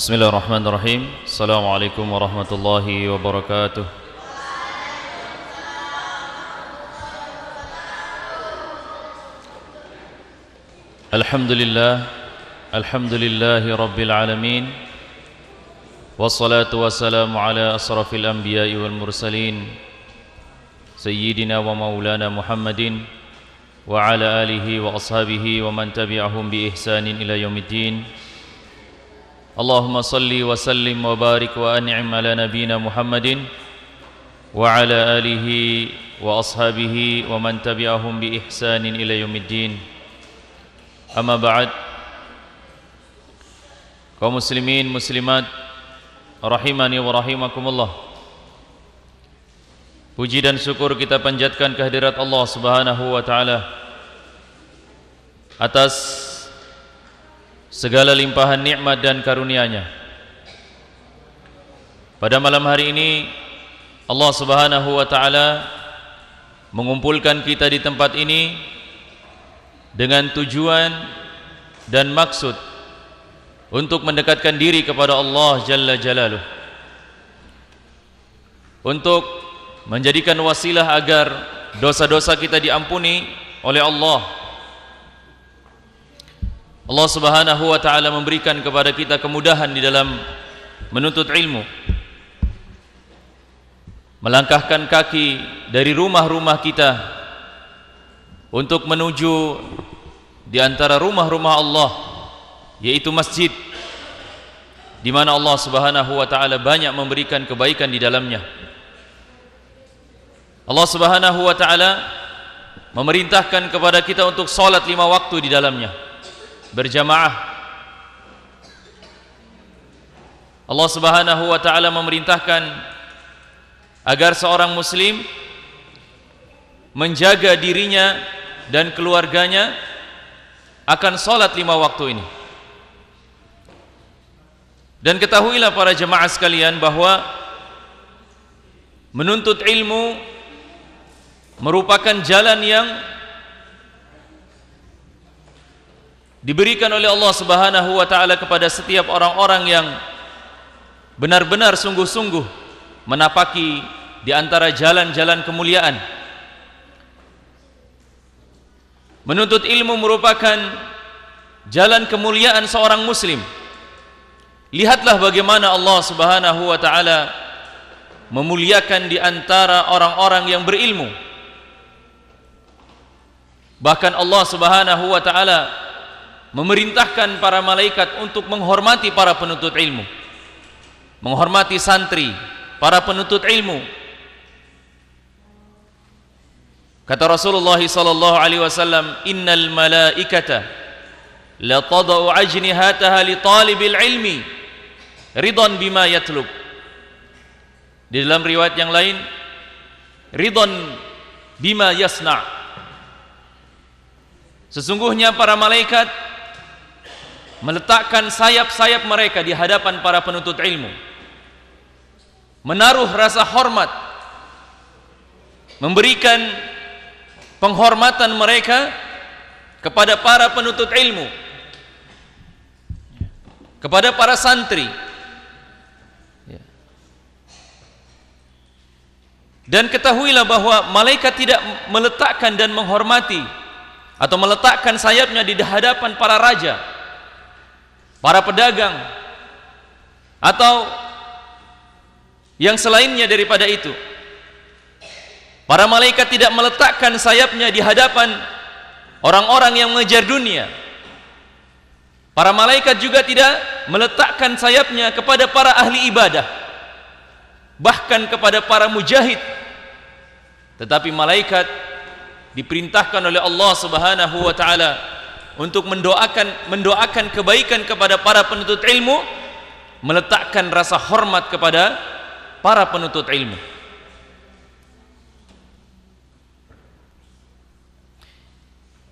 Bismillahirrahmanirrahim. Assalamualaikum warahmatullahi wabarakatuh. Alhamdulillah, alhamdulillahi rabbil alamin. Wassalatu wassalamu ala asrafil anbiya'i wal mursalin, Sayyidina wa maulana Muhammadin wa ala alihi wa ashabihi wa man tabi'ahum bi ihsanin ila yaumiddin. Allahumma salli wa sallim wa barik wa an'im ala nabina Muhammadin wa ala alihi wa ashabihi wa man tabi'ahum bi ihsanin ila yaumiddin. Amma ba'd. Kaum muslimin muslimat rahimani wa rahimakumullah. Puji dan syukur kita panjatkan kehadirat Allah Subhanahu wa taala atas segala limpahan nikmat dan karunia-Nya. Pada malam hari ini Allah Subhanahu wa taala mengumpulkan kita di tempat ini dengan tujuan dan maksud untuk mendekatkan diri kepada Allah Jalla Jalaluh, untuk menjadikan wasilah agar dosa-dosa kita diampuni oleh Allah. Allah Subhanahu wa taala memberikan kepada kita kemudahan di dalam menuntut ilmu, melangkahkan kaki dari rumah-rumah kita untuk menuju di antara rumah-rumah Allah, yaitu masjid, di mana Allah Subhanahu wa taala banyak memberikan kebaikan di dalamnya. Allah Subhanahu wa taala memerintahkan kepada kita untuk salat 5 waktu di dalamnya berjamaah. Allah Subhanahu wa taala memerintahkan agar seorang muslim menjaga dirinya dan keluarganya akan salat 5 waktu ini. Dan ketahuilah para jemaah sekalian bahwa menuntut ilmu merupakan jalan yang diberikan oleh Allah Subhanahu wa taala kepada setiap orang-orang yang benar-benar sungguh-sungguh menapaki di antara jalan-jalan kemuliaan. Menuntut ilmu merupakan jalan kemuliaan seorang muslim. Lihatlah bagaimana Allah Subhanahu wa taala memuliakan di antara orang-orang yang berilmu. Bahkan Allah Subhanahu wa taala memerintahkan para malaikat untuk menghormati para penuntut ilmu, menghormati santri, para penuntut ilmu. Kata Rasulullah sallallahu alaihi wasallam, "Innal malaikata la tadau ajnihataha li talibil ilmi ridwan bima yatlub." Di dalam riwayat yang lain, ridwan bima yasna'. Sesungguhnya para malaikat meletakkan sayap-sayap mereka di hadapan para penuntut ilmu, menaruh rasa hormat, memberikan penghormatan mereka kepada para penuntut ilmu, kepada para santri. Dan ketahuilah bahwa malaikat tidak meletakkan dan menghormati atau meletakkan sayapnya di hadapan para raja, para pedagang, atau yang selainnya daripada itu. Para malaikat tidak meletakkan sayapnya di hadapan orang-orang yang mengejar dunia. Para malaikat juga tidak meletakkan sayapnya kepada para ahli ibadah, bahkan kepada para mujahid. Tetapi malaikat diperintahkan oleh Allah Subhanahu wa taala untuk mendoakan kebaikan kepada para penuntut ilmu, meletakkan rasa hormat kepada para penuntut ilmu.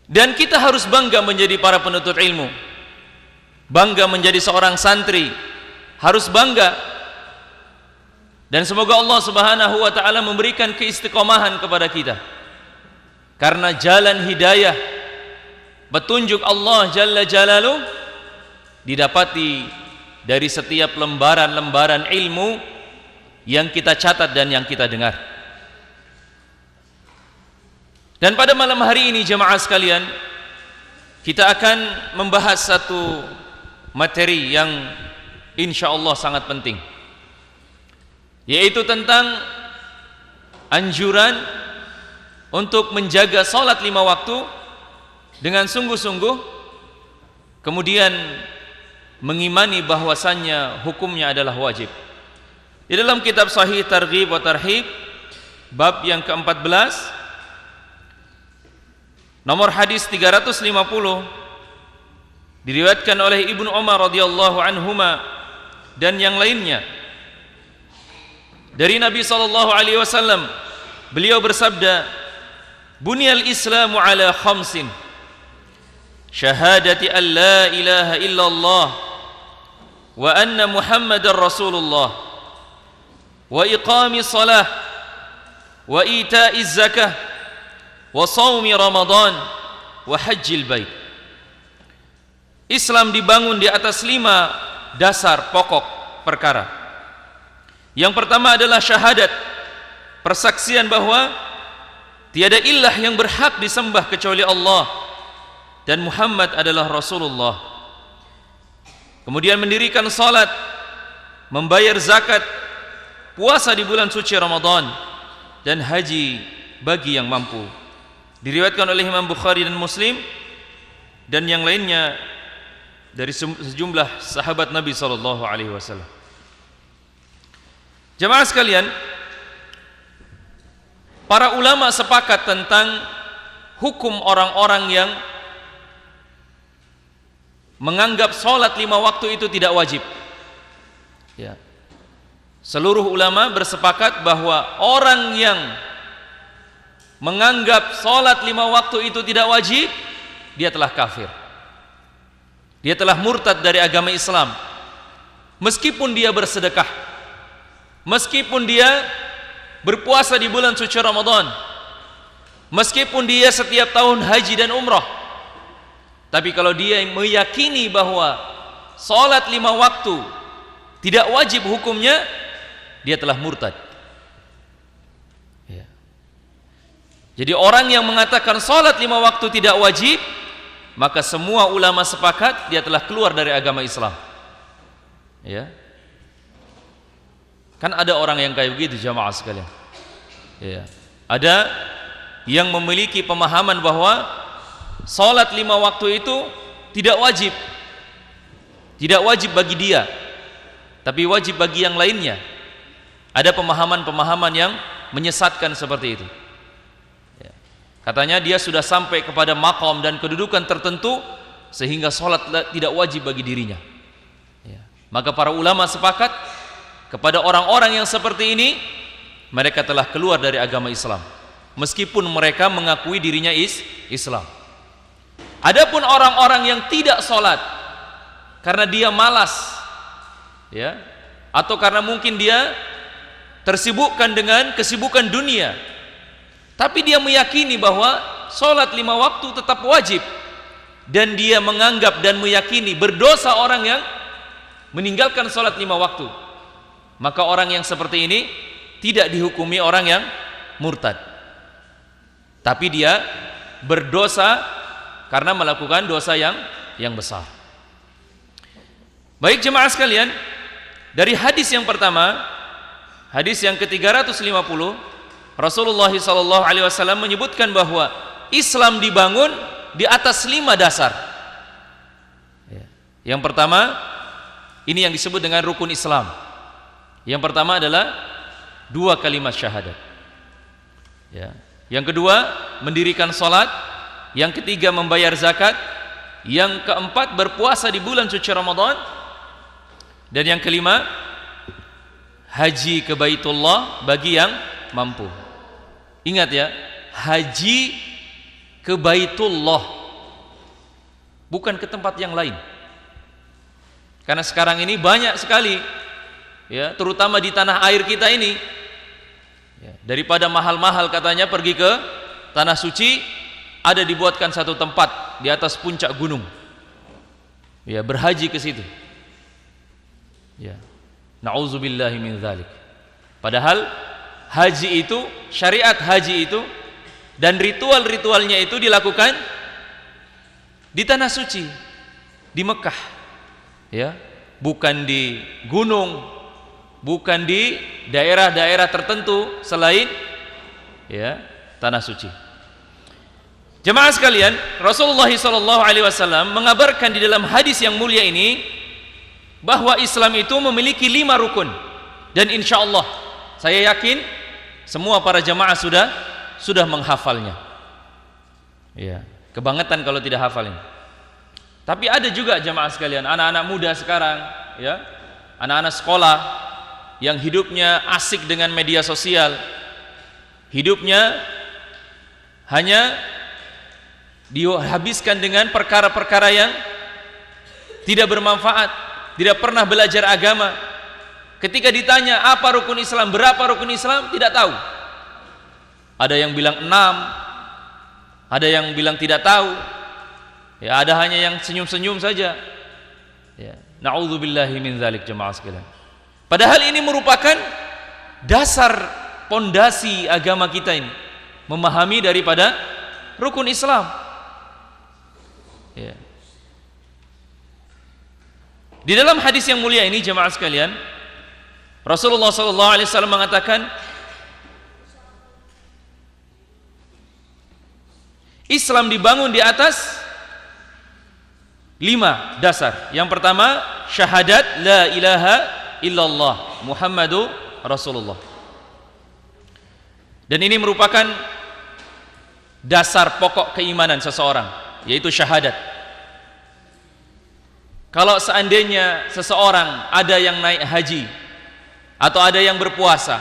Dan kita harus bangga menjadi para penuntut ilmu, bangga menjadi seorang santri, harus bangga. Dan semoga Allah Subhanahu wa taala memberikan keistiqomahan kepada kita, karena jalan hidayah, petunjuk Allah Jalla Jalaluh didapati dari setiap lembaran-lembaran ilmu yang kita catat dan yang kita dengar. Dan pada malam hari ini jemaah sekalian, kita akan membahas satu materi yang insyaallah sangat penting, yaitu tentang anjuran untuk menjaga salat 5 waktu dengan sungguh-sungguh, kemudian mengimani bahwasannya hukumnya adalah wajib. Di dalam kitab Sahih Targhib wa Tarhib bab yang ke-14 nomor hadis 350 diriwayatkan oleh Ibnu Umar radhiyallahu anhuma dan yang lainnya dari Nabi sallallahu alaihi wasallam. Beliau bersabda, "Bunyal Islamu ala khamsin, syahadati an la ilaha illallah wa anna Muhammadar Rasulullah wa iqami salah wa ita'iz zakah wa shaumi Ramadan wa hajjil bait." Islam dibangun di atas 5 dasar pokok perkara. Yang pertama adalah syahadat, persaksian bahwa tiada ilah yang berhak disembah kecuali Allah dan Muhammad adalah Rasulullah. Kemudian mendirikan salat, membayar zakat, puasa di bulan suci Ramadan, dan haji bagi yang mampu. Diriwayatkan oleh Imam Bukhari dan Muslim dan yang lainnya dari sejumlah sahabat Nabi sallallahu alaihi wasallam. Jemaah sekalian, para ulama sepakat tentang hukum orang-orang yang menganggap salat 5 waktu itu tidak wajib. Ya. Seluruh ulama bersepakat bahwa orang yang menganggap salat 5 waktu itu tidak wajib, dia telah kafir. Dia telah murtad dari agama Islam. Meskipun dia bersedekah, meskipun dia berpuasa di bulan suci Ramadan, meskipun dia setiap tahun haji dan umrah, tapi kalau dia meyakini bahwa salat 5 waktu tidak wajib hukumnya, dia telah murtad. Ya. Jadi orang yang mengatakan salat 5 waktu tidak wajib, maka semua ulama sepakat dia telah keluar dari agama Islam. Ya. Kan ada orang yang kayak begitu jamaah sekalian. Ya. Ada yang memiliki pemahaman bahwa salat 5 waktu itu tidak wajib. Tidak wajib bagi dia, tapi wajib bagi yang lainnya. Ada pemahaman-pemahaman yang menyesatkan seperti itu. Ya. Katanya dia sudah sampai kepada maqam dan kedudukan tertentu sehingga salat tidak wajib bagi dirinya. Ya. Maka para ulama sepakat kepada orang-orang yang seperti ini, mereka telah keluar dari agama Islam meskipun mereka mengakui dirinya Islam. Adapun orang-orang yang tidak sholat karena dia malas, ya, atau karena mungkin dia tersibukkan dengan kesibukan dunia, tapi dia meyakini bahwa sholat 5 waktu tetap wajib, dan dia menganggap dan meyakini berdosa orang yang meninggalkan sholat 5 waktu, maka orang yang seperti ini tidak dihukumi orang yang murtad, tapi dia berdosa karena melakukan dosa yang besar. Baik jemaah sekalian, dari hadis yang pertama, hadis yang ke-350, Rasulullah SAW menyebutkan bahwa Islam dibangun di atas 5 dasar. Yang pertama, ini yang disebut dengan rukun Islam. Yang pertama adalah 2 kalimat syahadat. Ya. Yang kedua, mendirikan salat. Yang ketiga, membayar zakat. Yang keempat, berpuasa di bulan suci Ramadan. Dan yang kelima, haji ke Baitullah bagi yang mampu. Ingat ya, haji ke Baitullah, bukan ke tempat yang lain. Karena sekarang ini banyak sekali, ya, terutama di tanah air kita ini, ya, daripada mahal-mahal katanya pergi ke tanah suci, ada dibuatkan satu tempat di atas puncak gunung, ya, berhaji ke situ. Ya. Na'udzubillahi min dzalik. Padahal haji itu, syariat haji itu dan ritual-ritualnya itu dilakukan di tanah suci, di Mekah. Ya, bukan di gunung, bukan di daerah-daerah tertentu selain ya tanah suci. Jemaah sekalian, Rasulullah SAW mengabarkan di dalam hadis yang mulia ini bahwa Islam itu memiliki 5 rukun, dan insya Allah saya yakin semua para jemaah sudah menghafalnya. Ya, kebangetan kalau tidak hafal ini. Tapi ada juga jemaah sekalian, anak-anak muda sekarang, ya, anak-anak sekolah yang hidupnya asik dengan media sosial, hidupnya hanya dihabiskan dengan perkara-perkara yang tidak bermanfaat, tidak pernah belajar agama. Ketika ditanya apa rukun Islam, berapa rukun Islam, tidak tahu. Ada yang bilang 6, ada yang bilang tidak tahu. Ya, ada hanya yang senyum-senyum saja. Ya, na'udzubillahi min dzalik jemaah sekalian. Padahal ini merupakan dasar pondasi agama kita ini, memahami daripada rukun Islam. Ya. Di dalam hadis yang mulia ini jemaah sekalian, Rasulullah SAW mengatakan, Islam dibangun di atas 5 dasar. Yang pertama, syahadat la ilaha illallah Muhammadu Rasulullah. Dan ini merupakan dasar pokok keimanan seseorang, yaitu syahadat. Kalau seandainya seseorang ada yang naik haji, atau ada yang berpuasa,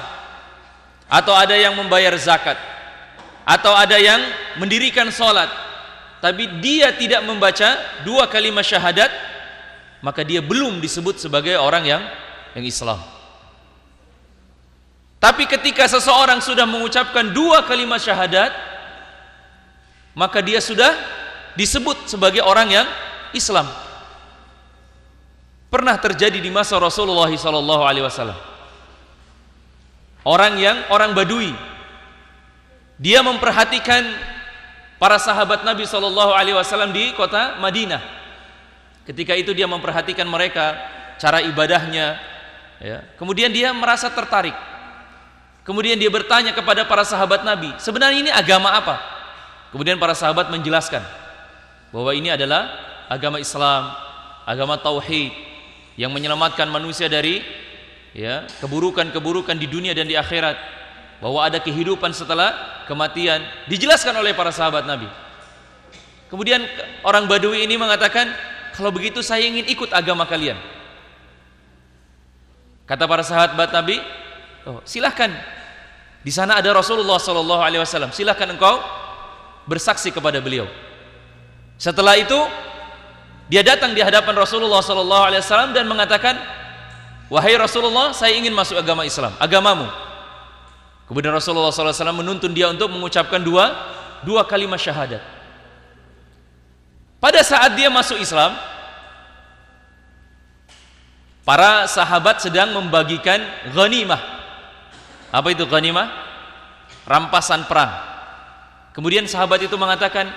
atau ada yang membayar zakat, atau ada yang mendirikan sholat, tapi dia tidak membaca 2 kalimat syahadat, maka dia belum disebut sebagai orang yang Islam. Tapi ketika seseorang sudah mengucapkan 2 kalimat syahadat, maka dia sudah disebut sebagai orang yang Islam. Pernah terjadi di masa Rasulullah SAW. Orang Badui, dia memperhatikan para sahabat Nabi SAW di kota Madinah. Ketika itu dia memperhatikan mereka, cara ibadahnya, ya. Kemudian dia merasa tertarik. Kemudian dia bertanya kepada para sahabat Nabi, sebenarnya ini agama apa? Kemudian para sahabat menjelaskan bahwa ini adalah agama Islam, agama tauhid yang menyelamatkan manusia dari ya keburukan-keburukan di dunia dan di akhirat, bahwa ada kehidupan setelah kematian, dijelaskan oleh para sahabat Nabi. Kemudian orang Badui ini mengatakan, kalau begitu saya ingin ikut agama kalian. Kata para sahabat Nabi, oh, silahkan, di sana ada Rasulullah SAW, silahkan engkau bersaksi kepada beliau. Setelah itu dia datang di hadapan Rasulullah SAW dan mengatakan, wahai Rasulullah, saya ingin masuk agama Islam, agamamu. Kemudian Rasulullah SAW menuntun dia untuk mengucapkan dua kalimat syahadat. Pada saat dia masuk Islam, para sahabat sedang membagikan ghanimah. Apa itu ghanimah? Rampasan perang. Kemudian sahabat itu mengatakan,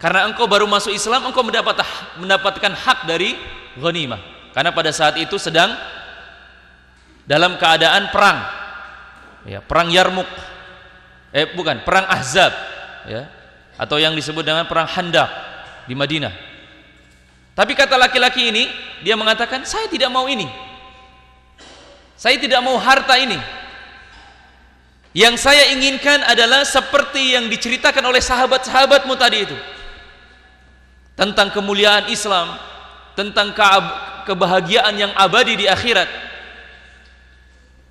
karena engkau baru masuk Islam, engkau mendapatkan hak dari ghanimah. Karena pada saat itu sedang dalam keadaan perang, ya, perang Yarmuk, perang Ahzab, ya, atau yang disebut dengan perang Handaq di Madinah. Tapi kata laki-laki ini, dia mengatakan, saya tidak mau ini, saya tidak mau harta ini. Yang saya inginkan adalah seperti yang diceritakan oleh sahabat-sahabatmu tadi itu, tentang kemuliaan Islam, tentang kebahagiaan yang abadi di akhirat.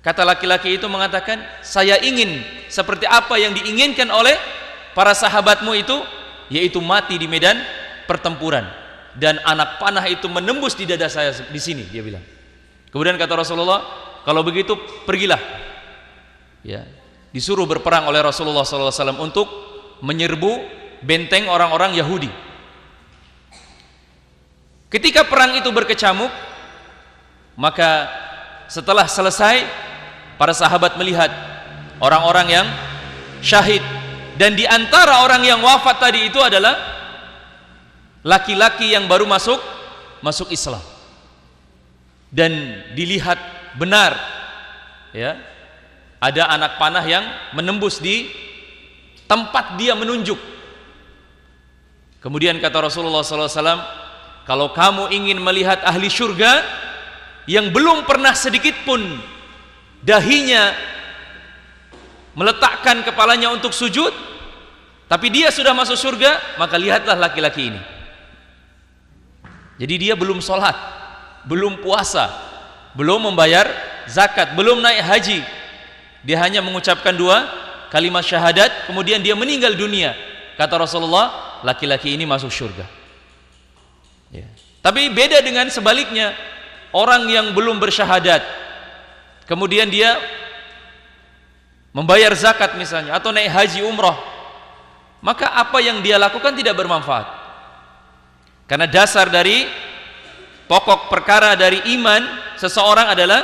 Kata laki-laki itu mengatakan, saya ingin seperti apa yang diinginkan oleh para sahabatmu itu, yaitu mati di medan pertempuran dan anak panah itu menembus di dada saya di sini, dia bilang. Kemudian kata Rasulullah, kalau begitu pergilah. Ya, disuruh berperang oleh Rasulullah SAW untuk menyerbu benteng orang-orang Yahudi. Ketika perang itu berkecamuk, Maka setelah selesai, para sahabat melihat orang-orang yang syahid, dan di antara orang yang wafat tadi itu adalah laki-laki yang baru masuk Islam. Dan dilihat benar, ya, ada anak panah yang menembus di tempat dia menunjuk. Kemudian kata Rasulullah SAW, kalau kamu ingin melihat ahli syurga yang belum pernah sedikit pun dahinya meletakkan kepalanya untuk sujud, tapi dia sudah masuk surga, maka lihatlah laki-laki ini. Jadi dia belum sholat, belum puasa, belum membayar zakat, belum naik haji. Dia hanya mengucapkan 2 kalimat syahadat, kemudian dia meninggal dunia. Kata Rasulullah, laki-laki ini masuk surga. Ya. Tapi beda dengan sebaliknya, orang yang belum bersyahadat, kemudian dia membayar zakat misalnya, atau naik haji umrah, maka apa yang dia lakukan tidak bermanfaat. Karena dasar dari pokok perkara dari iman seseorang adalah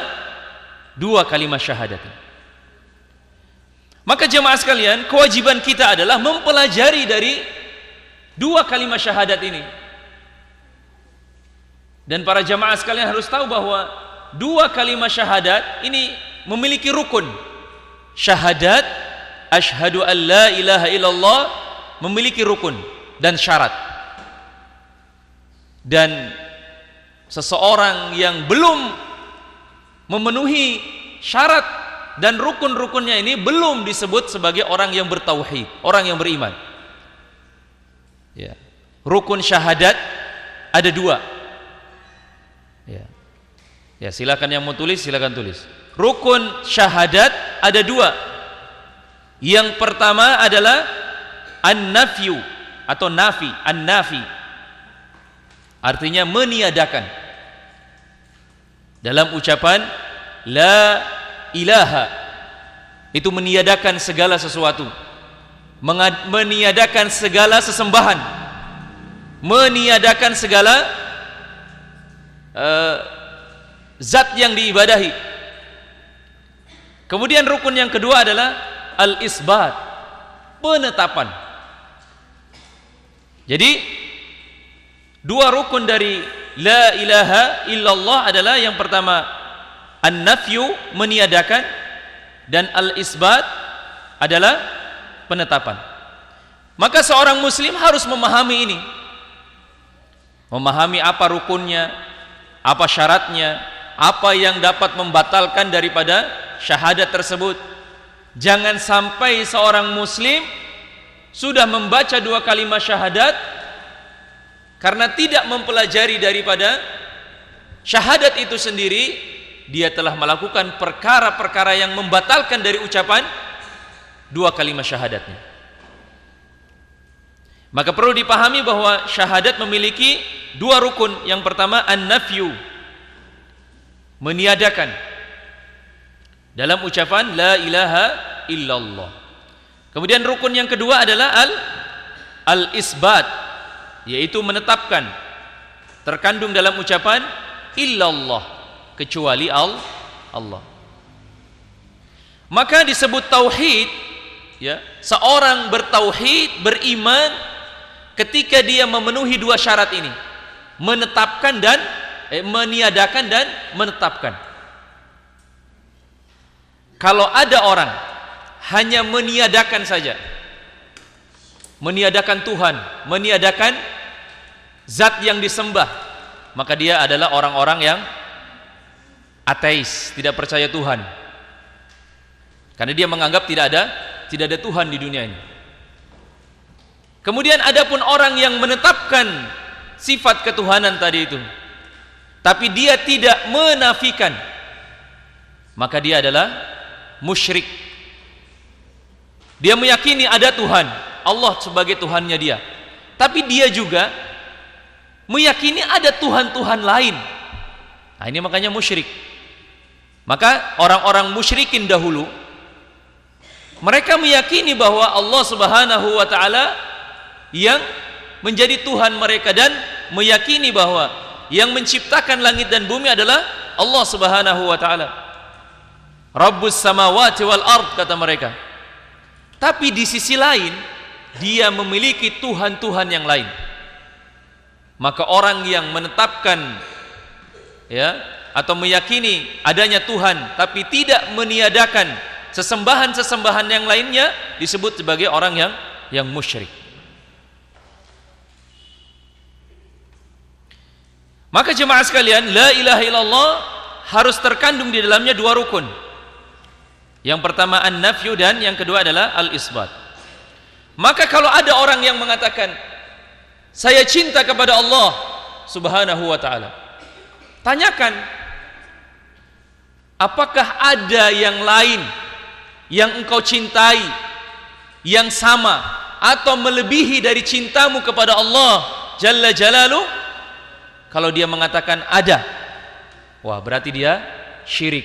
2 kalimat syahadat. Maka jemaah sekalian, kewajiban kita adalah mempelajari dari 2 kalimat syahadat ini. Dan para jemaah sekalian harus tahu bahwa 2 kalimat syahadat ini memiliki rukun. Syahadat asyhadu an la ilaha illallah memiliki rukun dan syarat. Dan seseorang yang belum memenuhi syarat dan rukun-rukunnya ini belum disebut sebagai orang yang bertauhid, orang yang beriman. Ya. Rukun syahadat ada 2. Ya. Ya, silakan yang mau tulis, silakan tulis. Rukun syahadat ada 2. Yang pertama adalah an-nafyu atau nafi, an-nafi. Artinya meniadakan. Dalam ucapan la ilaha, itu meniadakan segala sesuatu, meniadakan segala sesembahan, meniadakan segala zat yang diibadahi. Kemudian rukun yang kedua adalah al-isbat, penetapan. Jadi 2 rukun dari la ilaha illallah adalah yang pertama an-nafyu, meniadakan, dan al-isbat adalah penetapan. Maka seorang muslim harus memahami ini, memahami apa rukunnya, apa syaratnya, apa yang dapat membatalkan daripada syahadat tersebut. Jangan sampai seorang muslim sudah membaca 2 kalimat syahadat, karena tidak mempelajari daripada syahadat itu sendiri, dia telah melakukan perkara-perkara yang membatalkan dari ucapan 2 kalimat syahadatnya. Maka perlu dipahami bahwa syahadat memiliki 2 rukun. Yang pertama an-nafyu, meniadakan dalam ucapan la ilaha illallah. Kemudian rukun yang kedua adalah al-isbat, yaitu menetapkan, terkandung dalam ucapan illallah, kecuali Allah. Maka disebut tauhid, ya, seorang bertauhid, beriman ketika dia memenuhi 2 syarat ini, menetapkan dan meniadakan dan menetapkan. Kalau ada orang hanya meniadakan saja, meniadakan Tuhan, meniadakan zat yang disembah, maka dia adalah orang-orang yang ateis, tidak percaya Tuhan. Karena dia menganggap tidak ada Tuhan di dunia ini. Kemudian adapun orang yang menetapkan sifat ketuhanan tadi itu, tapi dia tidak menafikan, maka dia adalah musyrik. Dia meyakini ada Tuhan, Allah sebagai Tuhannya dia, tapi dia juga meyakini ada Tuhan-Tuhan lain. Nah, ini makanya musyrik. Maka orang-orang musyrikin dahulu, mereka meyakini bahwa Allah Subhanahu wa ta'ala yang menjadi Tuhan mereka, dan meyakini bahwa yang menciptakan langit dan bumi adalah Allah Subhanahu wa taala. Rabbus samawati wal ard, kata mereka. Tapi di sisi lain dia memiliki tuhan-tuhan yang lain. Maka orang yang menetapkan atau meyakini adanya Tuhan tapi tidak meniadakan sesembahan-sesembahan yang lainnya disebut sebagai orang yang musyrik. Maka jemaah sekalian, la ilaha illallah harus terkandung di dalamnya dua rukun. Yang pertama an-nafyu dan yang kedua adalah al-isbat. Maka kalau ada orang yang mengatakan saya cinta kepada Allah Subhanahu wa taala, tanyakan apakah ada yang lain yang engkau cintai yang sama atau melebihi dari cintamu kepada Allah Jalla Jalaluh? Kalau dia mengatakan ada, wah berarti dia syirik.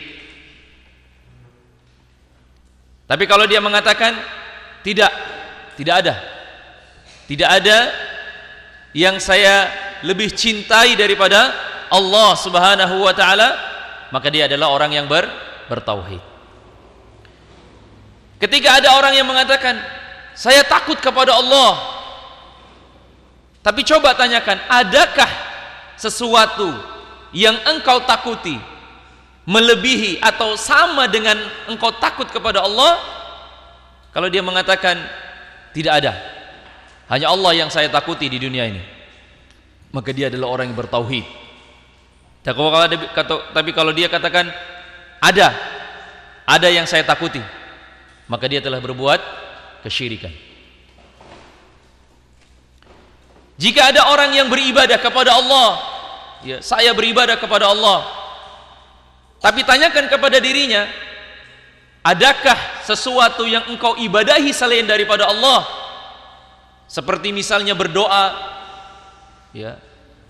Tapi kalau dia mengatakan tidak ada yang saya lebih cintai daripada Allah Subhanahu wa taala, maka dia adalah orang yang bertauhid. Ketika ada orang yang mengatakan saya takut kepada Allah, tapi coba tanyakan, adakah sesuatu yang engkau takuti melebihi atau sama dengan engkau takut kepada Allah? Kalau dia mengatakan tidak ada, hanya Allah yang saya takuti di dunia ini, maka dia adalah orang yang bertauhid. Tapi kalau dia katakan ada yang saya takuti, maka dia telah berbuat kesyirikan. Jika ada orang yang beribadah kepada Allah, saya beribadah kepada Allah, tapi tanyakan kepada dirinya, adakah sesuatu yang engkau ibadahi selain daripada Allah? Seperti misalnya berdoa,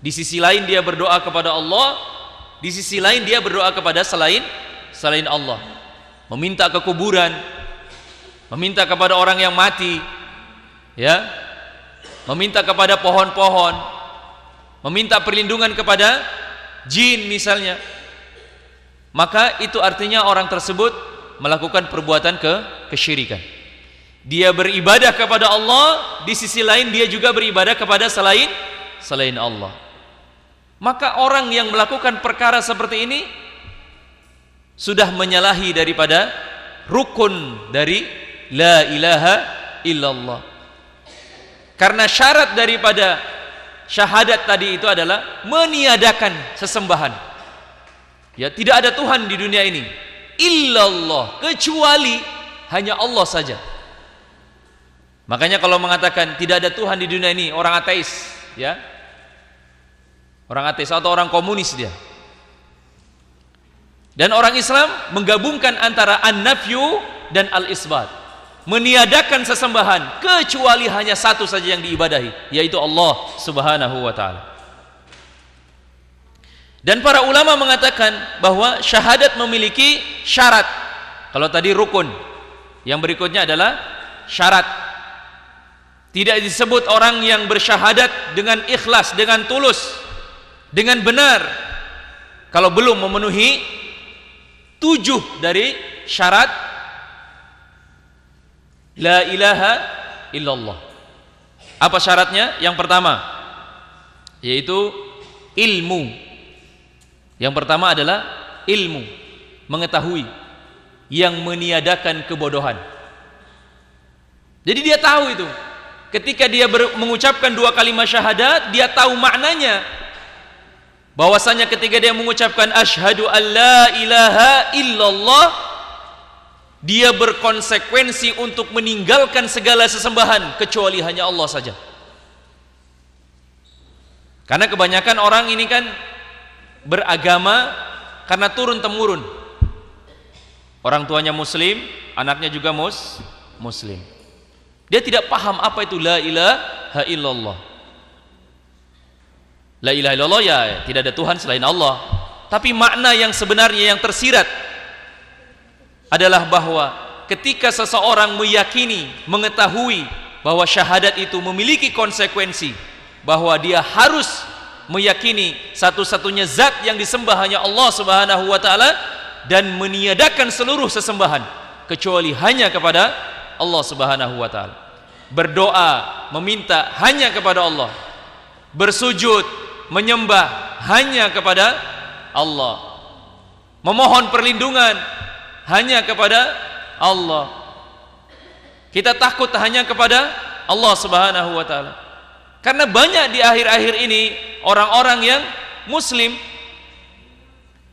di sisi lain dia berdoa kepada Allah, di sisi lain dia berdoa kepada selain Allah, meminta ke kuburan, meminta kepada orang yang mati, meminta kepada pohon-pohon, meminta perlindungan kepada jin misalnya. Maka itu artinya orang tersebut melakukan perbuatan kesyirikan. Dia beribadah kepada Allah, di sisi lain dia juga beribadah kepada selain Allah. Maka orang yang melakukan perkara seperti ini sudah menyalahi daripada rukun dari la ilaha illallah. Karena syarat daripada syahadat tadi itu adalah meniadakan sesembahan. Tidak ada Tuhan di dunia ini illallah, kecuali hanya Allah saja. Makanya kalau mengatakan tidak ada Tuhan di dunia ini, orang ateis, orang ateis atau orang komunis dia. Dan orang Islam menggabungkan antara an-nafyu dan al-isbat, meniadakan sesembahan kecuali hanya satu saja yang diibadahi, yaitu Allah Subhanahu wa taala. Dan para ulama mengatakan bahwa syahadat memiliki syarat. Kalau tadi rukun, yang berikutnya adalah syarat. Tidak disebut orang yang bersyahadat dengan ikhlas, dengan tulus, dengan benar, kalau belum memenuhi 7 dari syarat la ilaha illallah. Apa syaratnya? Yang pertama yaitu ilmu. Yang pertama adalah ilmu, mengetahui, yang meniadakan kebodohan. Jadi dia tahu itu. Ketika dia mengucapkan 2 kalimat syahadat, dia tahu maknanya. Bahwasanya ketika dia mengucapkan asyhadu an la ilaha illallah, dia berkonsekuensi untuk meninggalkan segala sesembahan kecuali hanya Allah saja. Karena kebanyakan orang ini kan beragama karena turun temurun. Orang tuanya muslim, anaknya juga muslim. Dia tidak paham apa itu la ilaha illallah. La ilaha illallah, tidak ada Tuhan selain Allah. Tapi makna yang sebenarnya yang tersirat adalah bahwa ketika seseorang meyakini, mengetahui bahwa syahadat itu memiliki konsekuensi, bahwa dia harus meyakini satu-satunya zat yang disembah hanya Allah Subhanahu wa taala dan meniadakan seluruh sesembahan kecuali hanya kepada Allah Subhanahu wa taala. Berdoa, meminta hanya kepada Allah. Bersujud, menyembah hanya kepada Allah. Memohon perlindungan hanya kepada Allah. Kita takut hanya kepada Allah Subhanahu wa taala. Karena banyak di akhir-akhir ini orang-orang yang muslim,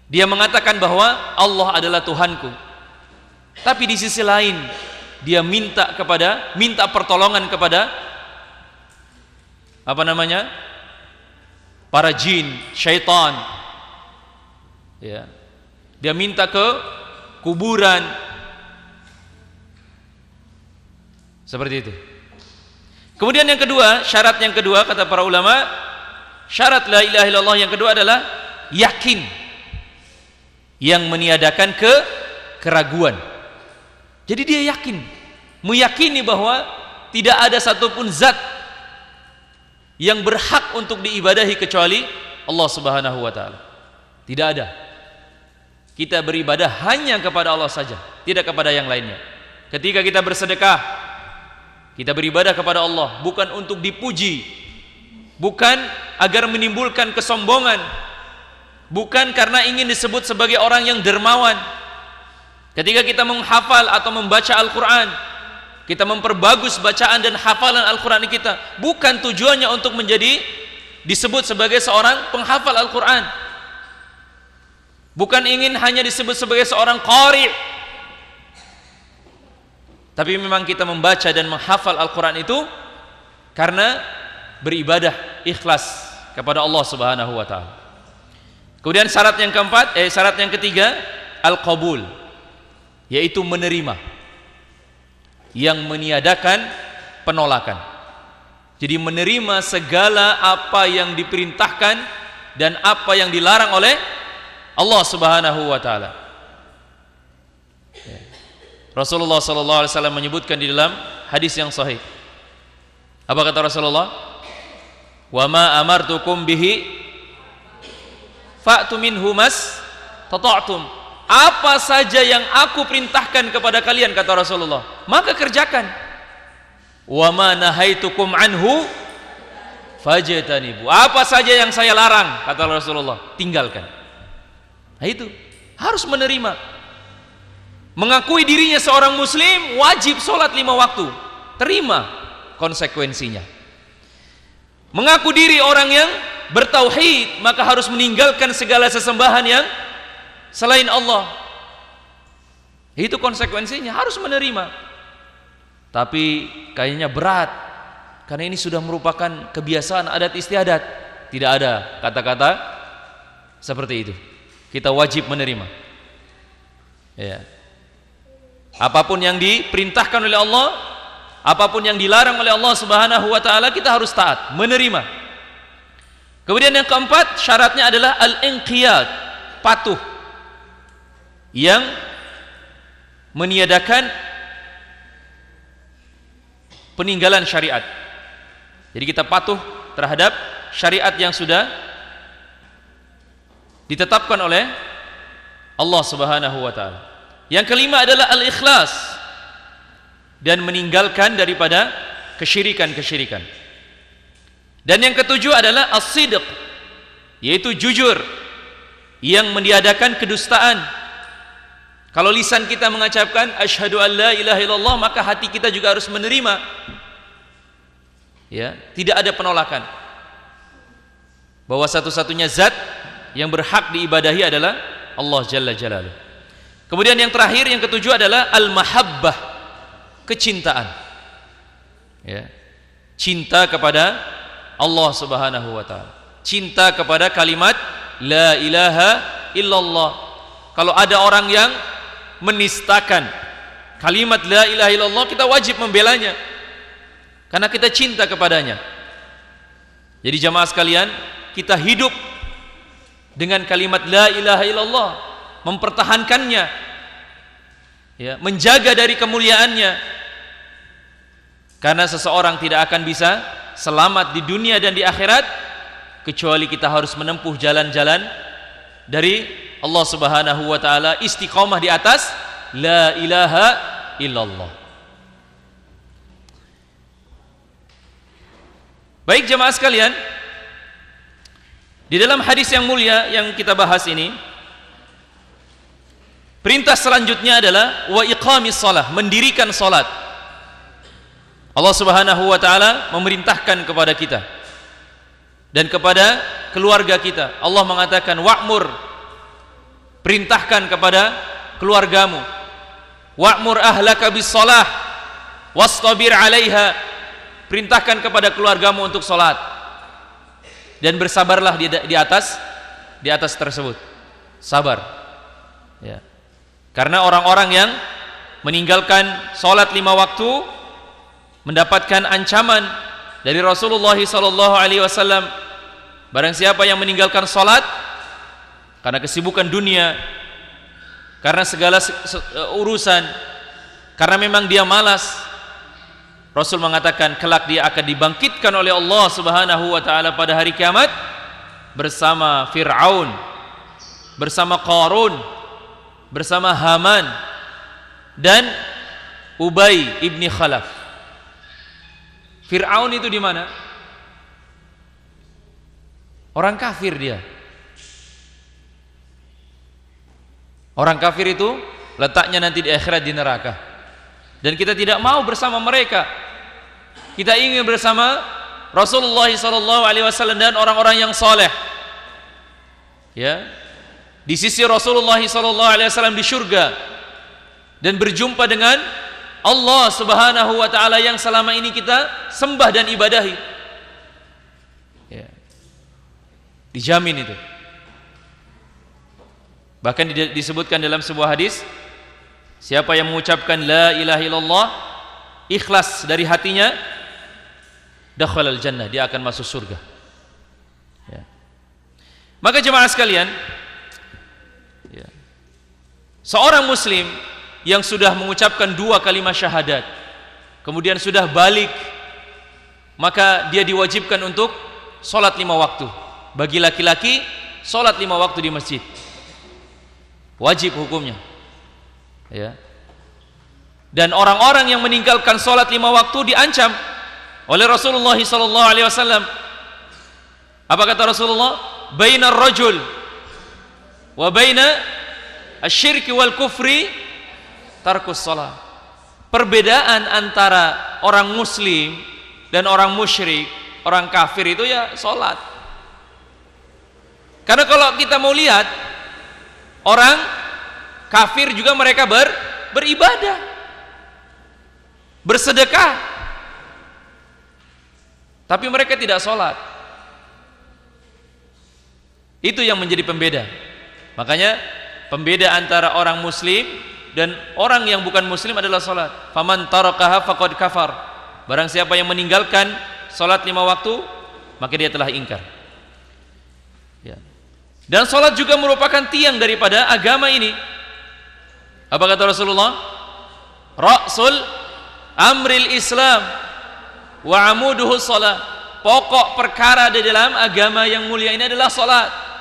dia mengatakan bahwa Allah adalah Tuhanku, tapi di sisi lain dia minta pertolongan kepada para jin, syaitan, ya. Dia minta ke kuburan seperti itu. Kemudian yang kedua, syarat yang kedua kata para ulama, syarat la ilaha illallah yang kedua adalah yakin, yang meniadakan keraguan. Jadi dia yakin, meyakini bahwa tidak ada satupun zat yang berhak untuk diibadahi kecuali Allah Subhanahu wa taala. Tidak ada. Kita beribadah hanya kepada Allah saja, tidak kepada yang lainnya. Ketika kita bersedekah, kita beribadah kepada Allah bukan untuk dipuji, bukan agar menimbulkan kesombongan, bukan karena ingin disebut sebagai orang yang dermawan. Ketika kita menghafal atau membaca Al-Quran, kita memperbagus bacaan dan hafalan Al-Quran kita, bukan tujuannya untuk menjadi disebut sebagai seorang penghafal Al-Quran, bukan ingin hanya disebut sebagai seorang qari, tapi memang kita membaca dan menghafal Al-Quran itu karena beribadah ikhlas kepada Allah Subhanahu wa taala. Kemudian syarat yang ketiga, al-qabul, yaitu menerima, yang meniadakan penolakan. Jadi menerima segala apa yang diperintahkan dan apa yang dilarang oleh Allah Subhanahu wa taala. Rasulullah sallallahu alaihi wasallam menyebutkan di dalam hadis yang sahih. Apa kata Rasulullah? Wa ma amartukum bihi fa'tu minhu mas tata'tum. Apa saja yang aku perintahkan kepada kalian, kata Rasulullah, maka kerjakan. Wa ma nahaitukum anhu fajtanibu. Apa saja yang saya larang, kata Rasulullah, tinggalkan. Nah itu harus menerima. Mengakui dirinya seorang muslim, wajib sholat 5 waktu, terima konsekuensinya. Mengaku diri orang yang bertauhid, maka harus meninggalkan segala sesembahan yang selain Allah. Itu konsekuensinya, harus menerima. Tapi kayaknya berat, karena ini sudah merupakan kebiasaan adat istiadat. Tidak ada kata-kata seperti itu. Kita wajib menerima, ya. Apapun yang diperintahkan oleh Allah, apapun yang dilarang oleh Allah Subhanahu wa taala, kita harus taat, menerima. Kemudian yang keempat, syaratnya adalah al-inqiyad, patuh, yang meniadakan peninggalan syariat. Jadi kita patuh terhadap syariat yang sudah ditetapkan oleh Allah Subhanahu wa taala. Yang kelima adalah al-ikhlas, dan meninggalkan daripada kesyirikan-kesyirikan. Dan yang ketujuh adalah as-sidq, yaitu jujur, yang meniadakan kedustaan. Kalau lisan kita mengucapkan asyhadu an la ilaha illallah, maka hati kita juga harus menerima, ya, tidak ada penolakan bahwa satu-satunya zat yang berhak diibadahi adalah Allah Jalla Jalaluh. Kemudian yang terakhir, yang ketujuh adalah al-mahabbah, kecintaan, ya, cinta kepada Allah Subhanahu wa taala, cinta kepada kalimat la ilaha illallah. Kalau ada orang yang menistakan kalimat la ilaha illallah, kita wajib membelanya karena kita cinta kepadanya. Jadi jamaah sekalian, kita hidup dengan kalimat la ilaha illallah, mempertahankannya, ya, menjaga dari kemuliaannya, karena seseorang tidak akan bisa selamat di dunia dan di akhirat kecuali kita harus menempuh jalan-jalan dari Allah Subhanahu wa taala, istiqamah di atas la ilaha illallah. Baik jemaah sekalian, di dalam hadis yang mulia yang kita bahas ini, perintah selanjutnya adalah wa iqamis shalah, mendirikan salat. Allah Subhanahu wa taala memerintahkan kepada kita dan kepada keluarga kita. Allah mengatakan wa'mur, perintahkan kepada keluargamu, wa'mur ahlaka bis shalah wastabir 'alaiha, perintahkan kepada keluargamu untuk salat dan bersabarlah di atas tersebut. Sabar. Ya. Karena orang-orang yang meninggalkan salat 5 waktu mendapatkan ancaman dari Rasulullah sallallahu alaihi wasallam. Barang siapa yang meninggalkan salat karena kesibukan dunia, karena segala urusan, karena memang dia malas, Rasul mengatakan kelak dia akan dibangkitkan oleh Allah Subhanahu wa taala pada hari kiamat bersama Fir'aun, bersama Qarun, bersama Haman dan Ubay ibni Khalaf. Fir'aun itu di mana? Orang kafir dia. Orang kafir itu letaknya nanti di akhirat di neraka. Dan kita tidak mau bersama mereka. Kita ingin bersama Rasulullah SAW dan orang-orang yang saleh. Ya. Di sisi Rasulullah SAW di surga dan berjumpa dengan Allah Subhanahu wa taala yang selama ini kita sembah dan ibadahi. Ya. Dijamin itu. Bahkan disebutkan dalam sebuah hadis, siapa yang mengucapkan la ilaha illallah ikhlas dari hatinya, dakhalal jannah, dia akan masuk surga. Ya. Maka jemaah sekalian, ya, seorang muslim yang sudah mengucapkan 2 kalimat syahadat kemudian sudah balik, maka dia diwajibkan untuk sholat 5 waktu. Bagi laki-laki, sholat 5 waktu di masjid wajib hukumnya, ya. Dan orang-orang yang meninggalkan sholat 5 waktu diancam oleh Rasulullah SAW. Apa kata Rasulullah? Bainar rajul wa baina asyirki wal kufri tarkus shalah. Perbedaan antara orang muslim dan orang musyrik, orang kafir itu ya sholat. Karena kalau kita mau lihat, orang kafir juga mereka beribadah, bersedekah, tapi mereka tidak sholat. Itu yang menjadi pembeda. Makanya pembeda antara orang muslim dan orang yang bukan muslim adalah salat. Faman tarakaha faqad kafar. Barang siapa yang meninggalkan salat 5 waktu, maka dia telah ingkar. Ya. Dan salat juga merupakan tiang daripada agama ini. Apa kata Rasulullah? Ra'sul amril Islam wa amuduhu salat. Pokok perkara di dalam agama yang mulia ini adalah salat.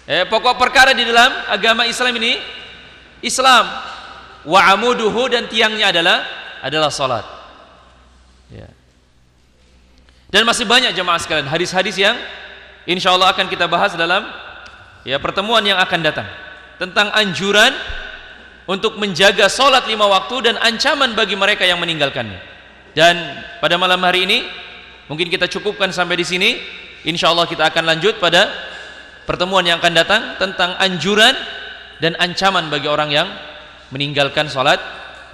Pokok perkara di dalam agama Islam ini Islam, wa amuduhu, dan tiangnya adalah salat. Ya. Dan masih banyak jemaah sekalian hadis-hadis yang insyaallah akan kita bahas dalam pertemuan yang akan datang tentang anjuran untuk menjaga salat 5 waktu dan ancaman bagi mereka yang meninggalkannya. Dan pada malam hari ini mungkin kita cukupkan sampai di sini. Insyaallah kita akan lanjut pada pertemuan yang akan datang tentang anjuran dan ancaman bagi orang yang meninggalkan salat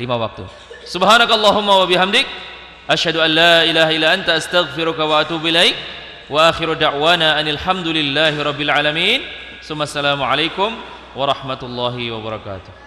5 waktu. Subhanakallahumma wa bihamdik asyhadu an la ilaha illa anta astaghfiruka wa atubu ilaik wa akhiru da'wana anil hamdulillahi rabbil alamin. Assalamualaikum warahmatullahi wabarakatuh.